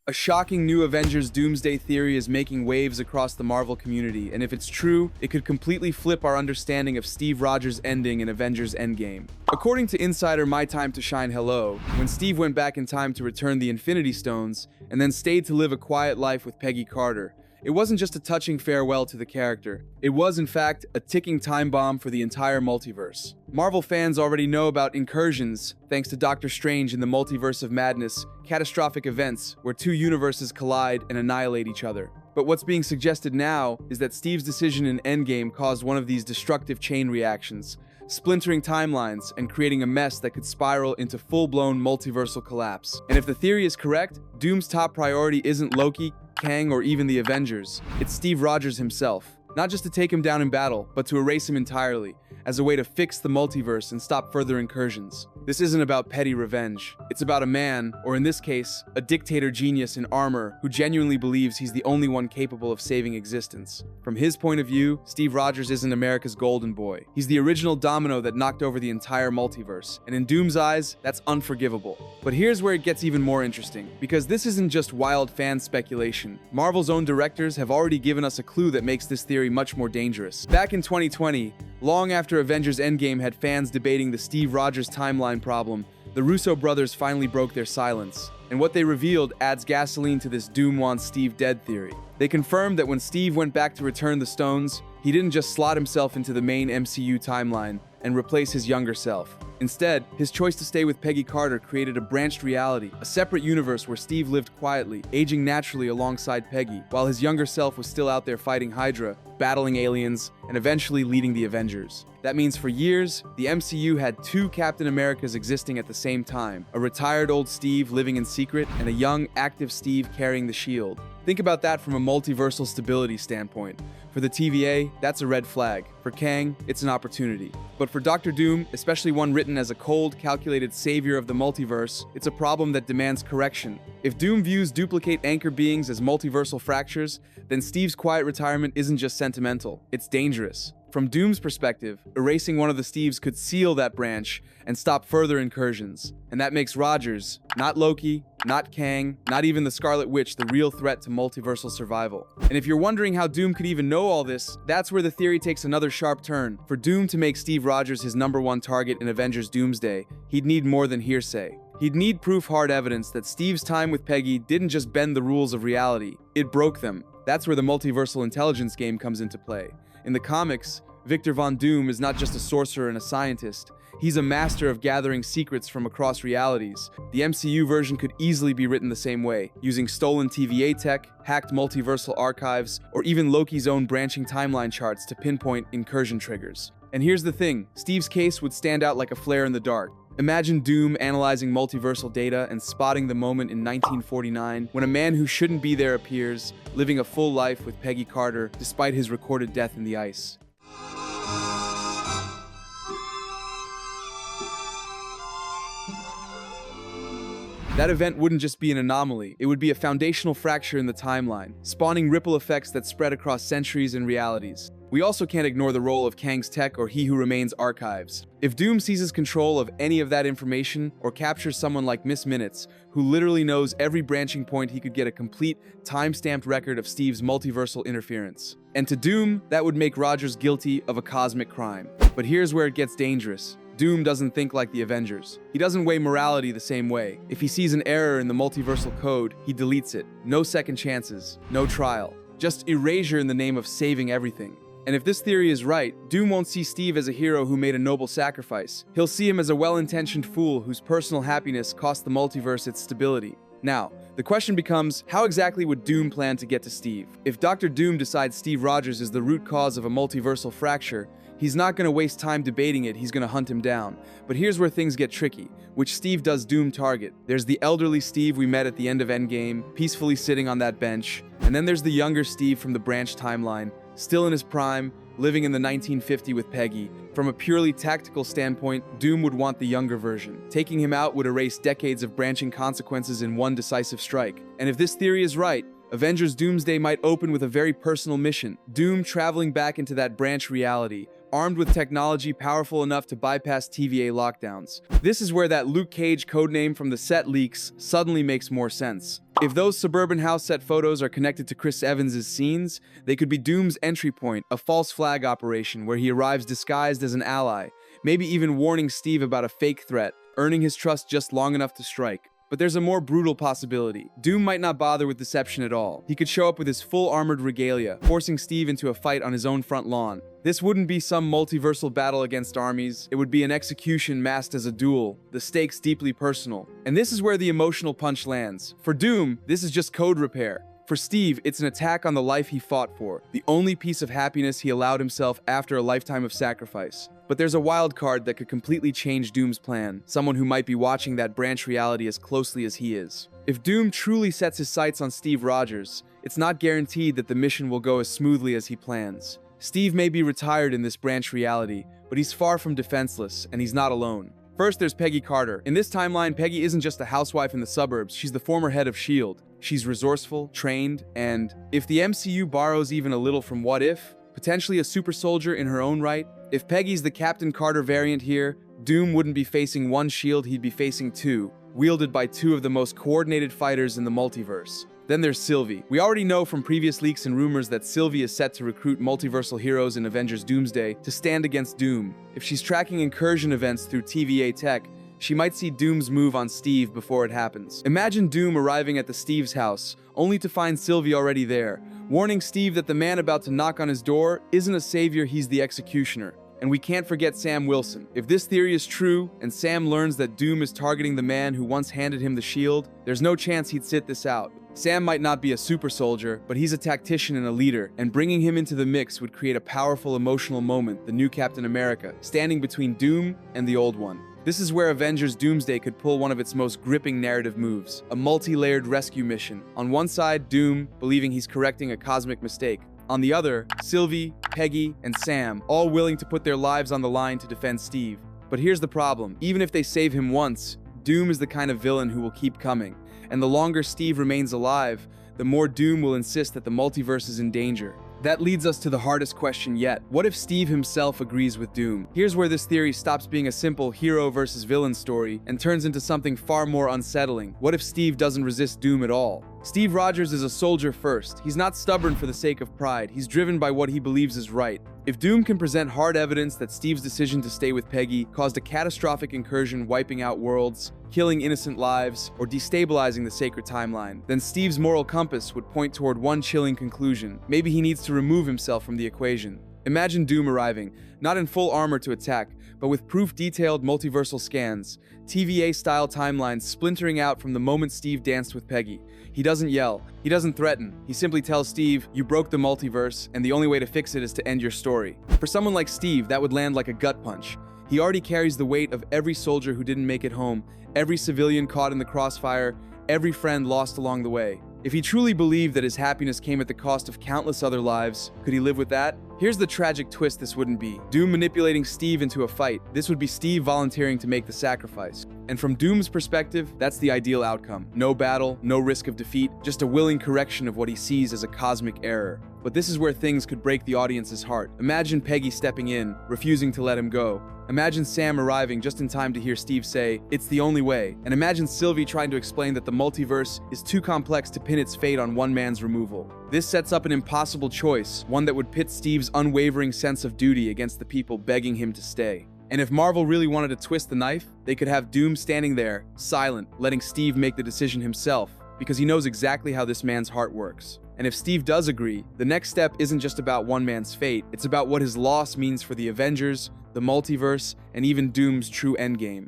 A shocking new Avengers Doomsday theory is making waves across the Marvel community, and if it's true, it could completely flip our understanding of Steve Rogers' ending in Avengers Endgame. According to insider My Time to Shine Hello, when Steve went back in time to return the Infinity Stones, and then stayed to live a quiet life with Peggy Carter, it wasn't just a touching farewell to the character. It was, in fact, a ticking time bomb for the entire multiverse. Marvel fans already know about incursions, thanks to Doctor Strange in the Multiverse of Madness, catastrophic events where two universes collide and annihilate each other. But what's being suggested now is that Steve's decision in Endgame caused one of these destructive chain reactions, splintering timelines and creating a mess that could spiral into full-blown multiversal collapse. And if the theory is correct, Doom's top priority isn't Loki, Kang, or even the Avengers. It's Steve Rogers himself. Not just to take him down in battle, but to erase him entirely, as a way to fix the multiverse and stop further incursions. This isn't about petty revenge. It's about a man, or in this case, a dictator genius in armor who genuinely believes he's the only one capable of saving existence. From his point of view, Steve Rogers isn't America's golden boy. He's the original domino that knocked over the entire multiverse, and in Doom's eyes, that's unforgivable. But here's where it gets even more interesting, because this isn't just wild fan speculation. Marvel's own directors have already given us a clue that makes this theory much more dangerous. Back in 2020, long after Avengers Endgame had fans debating the Steve Rogers timeline problem, the Russo brothers finally broke their silence. And what they revealed adds gasoline to this Doom wants Steve dead theory. They confirmed that when Steve went back to return the stones, he didn't just slot himself into the main MCU timeline and replace his younger self. Instead, his choice to stay with Peggy Carter created a branched reality, a separate universe where Steve lived quietly, aging naturally alongside Peggy, while his younger self was still out there fighting Hydra, battling aliens, and eventually leading the Avengers. That means for years, the MCU had two Captain Americas existing at the same time, a retired old Steve living in secret, and a young, active Steve carrying the shield. Think about that from a multiversal stability standpoint. For the TVA, that's a red flag. For Kang, it's an opportunity. But for Dr. Doom, especially one written as a cold, calculated savior of the multiverse, it's a problem that demands correction. If Doom views duplicate anchor beings as multiversal fractures, then Steve's quiet retirement isn't just sentimental, it's dangerous. From Doom's perspective, erasing one of the Steves could seal that branch and stop further incursions. And that makes Rogers, not Loki, not Kang, not even the Scarlet Witch, the real threat to multiversal survival. And if you're wondering how Doom could even know all this, that's where the theory takes another sharp turn. For Doom to make Steve Rogers his #1 target in Avengers Doomsday, he'd need more than hearsay. He'd need proof hard evidence that Steve's time with Peggy didn't just bend the rules of reality, it broke them. That's where the multiversal intelligence game comes into play. In the comics, Victor Von Doom is not just a sorcerer and a scientist. He's a master of gathering secrets from across realities. The MCU version could easily be written the same way, using stolen TVA tech, hacked multiversal archives, or even Loki's own branching timeline charts to pinpoint incursion triggers. And here's the thing, Steve's case would stand out like a flare in the dark. Imagine Doom analyzing multiversal data and spotting the moment in 1949 when a man who shouldn't be there appears, living a full life with Peggy Carter despite his recorded death in the ice. That event wouldn't just be an anomaly, it would be a foundational fracture in the timeline, spawning ripple effects that spread across centuries and realities. We also can't ignore the role of Kang's tech or He Who Remains archives. If Doom seizes control of any of that information or captures someone like Miss Minutes, who literally knows every branching point, he could get a complete, time-stamped record of Steve's multiversal interference. And to Doom, that would make Rogers guilty of a cosmic crime. But here's where it gets dangerous. Doom doesn't think like the Avengers. He doesn't weigh morality the same way. If he sees an error in the multiversal code, he deletes it. No second chances, no trial. Just erasure in the name of saving everything. And if this theory is right, Doom won't see Steve as a hero who made a noble sacrifice. He'll see him as a well-intentioned fool whose personal happiness cost the multiverse its stability. Now, the question becomes, how exactly would Doom plan to get to Steve? If Dr. Doom decides Steve Rogers is the root cause of a multiversal fracture, he's not going to waste time debating it, he's going to hunt him down. But here's where things get tricky. Which Steve does Doom target? There's the elderly Steve we met at the end of Endgame, peacefully sitting on that bench. And then there's the younger Steve from the branch timeline, still in his prime, living in the 1950s with Peggy. From a purely tactical standpoint, Doom would want the younger version. Taking him out would erase decades of branching consequences in one decisive strike. And if this theory is right, Avengers Doomsday might open with a very personal mission. Doom traveling back into that branch reality, armed with technology powerful enough to bypass TVA lockdowns. This is where that Luke Cage codename from the set leaks suddenly makes more sense. If those suburban house set photos are connected to Chris Evans' scenes, they could be Doom's entry point, a false flag operation where he arrives disguised as an ally, maybe even warning Steve about a fake threat, earning his trust just long enough to strike. But there's a more brutal possibility. Doom might not bother with deception at all. He could show up with his full armored regalia, forcing Steve into a fight on his own front lawn. This wouldn't be some multiversal battle against armies. It would be an execution masked as a duel, the stakes deeply personal. And this is where the emotional punch lands. For Doom, this is just code repair. For Steve, it's an attack on the life he fought for, the only piece of happiness he allowed himself after a lifetime of sacrifice. But there's a wild card that could completely change Doom's plan, someone who might be watching that branch reality as closely as he is. If Doom truly sets his sights on Steve Rogers, it's not guaranteed that the mission will go as smoothly as he plans. Steve may be retired in this branch reality, but he's far from defenseless, and he's not alone. First, there's Peggy Carter. In this timeline, Peggy isn't just a housewife in the suburbs, she's the former head of S.H.I.E.L.D. She's resourceful, trained, and, if the MCU borrows even a little from What If, potentially a super soldier in her own right. If Peggy's the Captain Carter variant here, Doom wouldn't be facing one shield, he'd be facing two, wielded by two of the most coordinated fighters in the multiverse. Then there's Sylvie. We already know from previous leaks and rumors that Sylvie is set to recruit multiversal heroes in Avengers Doomsday to stand against Doom. If she's tracking incursion events through TVA tech, she might see Doom's move on Steve before it happens. Imagine Doom arriving at the Steve's house, only to find Sylvie already there, warning Steve that the man about to knock on his door isn't a savior, he's the executioner. And we can't forget Sam Wilson. If this theory is true, and Sam learns that Doom is targeting the man who once handed him the shield, there's no chance he'd sit this out. Sam might not be a super soldier, but he's a tactician and a leader, and bringing him into the mix would create a powerful emotional moment, the new Captain America, standing between Doom and the old one. This is where Avengers Doomsday could pull one of its most gripping narrative moves, a multi-layered rescue mission. On one side, Doom, believing he's correcting a cosmic mistake. On the other, Sylvie, Peggy, and Sam, all willing to put their lives on the line to defend Steve. But here's the problem. Even if they save him once, Doom is the kind of villain who will keep coming. And the longer Steve remains alive, the more Doom will insist that the multiverse is in danger. That leads us to the hardest question yet. What if Steve himself agrees with Doom? Here's where this theory stops being a simple hero versus villain story and turns into something far more unsettling. What if Steve doesn't resist Doom at all? Steve Rogers is a soldier first. He's not stubborn for the sake of pride. He's driven by what he believes is right. If Doom can present hard evidence that Steve's decision to stay with Peggy caused a catastrophic incursion wiping out worlds, killing innocent lives, or destabilizing the sacred timeline, then Steve's moral compass would point toward one chilling conclusion. Maybe he needs to remove himself from the equation. Imagine Doom arriving, not in full armor to attack, but with proof-detailed multiversal scans, TVA-style timelines splintering out from the moment Steve danced with Peggy. He doesn't yell, he doesn't threaten, he simply tells Steve, you broke the multiverse, and the only way to fix it is to end your story. For someone like Steve, that would land like a gut punch. He already carries the weight of every soldier who didn't make it home, every civilian caught in the crossfire, every friend lost along the way. If he truly believed that his happiness came at the cost of countless other lives, could he live with that? Here's the tragic twist this wouldn't be. Doom manipulating Steve into a fight. This would be Steve volunteering to make the sacrifice. And from Doom's perspective, that's the ideal outcome. No battle, no risk of defeat, just a willing correction of what he sees as a cosmic error. But this is where things could break the audience's heart. Imagine Peggy stepping in, refusing to let him go. Imagine Sam arriving just in time to hear Steve say, it's the only way. And imagine Sylvie trying to explain that the multiverse is too complex to pin its fate on one man's removal. This sets up an impossible choice, one that would pit Steve's unwavering sense of duty against the people begging him to stay. And if Marvel really wanted to twist the knife, they could have Doom standing there, silent, letting Steve make the decision himself, because he knows exactly how this man's heart works. And if Steve does agree, the next step isn't just about one man's fate, it's about what his loss means for the Avengers, the multiverse, and even Doom's true endgame.